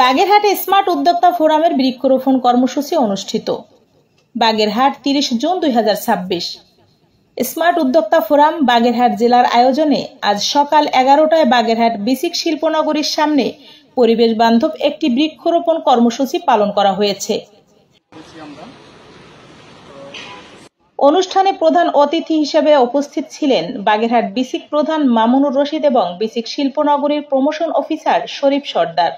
বাগেরহাটে স্মার্ট উদ্যোক্তা ফোরামের বৃক্ষরোপণ কর্মসূচি অনুষ্ঠিত। বাগেরহাট 30 জুন 2026। স্মার্ট উদ্যোক্তা ফোরাম বাগেরহাট জেলার আয়োজনে আজ সকাল 11টায় বাগেরহাট বিসিক শিল্পনগরীর সামনে পরিবেশ বান্ধব একটি বৃক্ষরোপণ কর্মসূচি পালন করা হয়েছে। অনুষ্ঠানে প্রধান অতিথি হিসেবে উপস্থিত ছিলেন বাগেরহাট বিসিক প্রধান মামুনুর রশিদ এবং বিসিক শিল্পনগরীর প্রমোশন অফিসার শরীফ সর্দার।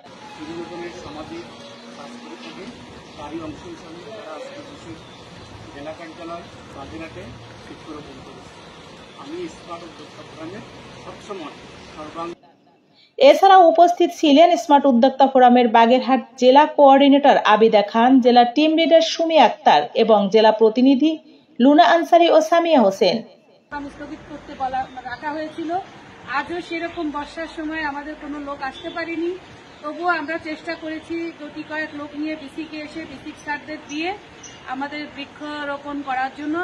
এছাড়াও উপস্থিত ছিলেন স্মার্ট উদ্যোক্তা ফোরামের বাগেরহাট জেলা কোঅর্ডিনেটর আবিদা খান, জেলা টিম লিডার সুমি আক্তার এবং জেলা প্রতিনিধি লুনা আনসারি ও সামিয়া হোসেন। স্থগিত করতে রাখা হয়েছিল। আজও সেরকম বর্ষার সময় আমাদের কোনো লোক আসতে পারেনি, তবুও আমরা চেষ্টা করেছি দুটি কয়েক লোক নিয়ে বিসিকে এসে বিসিক স্যারদের দিয়ে আমাদের বৃক্ষরোপণ করার জন্য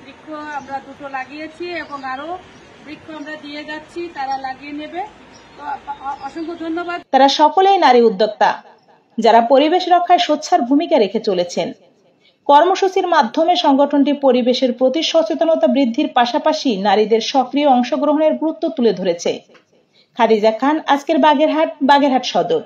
বৃক্ষ আমরা দুটো লাগিয়েছি এবং আরো বৃক্ষ আমরা দিয়ে যাচ্ছি, তারা লাগিয়ে নেবে। তো অসংখ্য ধন্যবাদ। তারা সকলেই নারী উদ্যোক্তা, যারা পরিবেশ রক্ষায় সোচ্চার ভূমিকা রেখে চলেছেন। কর্মসূচির মাধ্যমে সংগঠনটি পরিবেশের প্রতি সচেতনতা বৃদ্ধির পাশাপাশি নারীদের সক্রিয় অংশগ্রহণের গুরুত্ব তুলে ধরেছে। খাদিজা খান, আজকের বাগেরহাট সদর।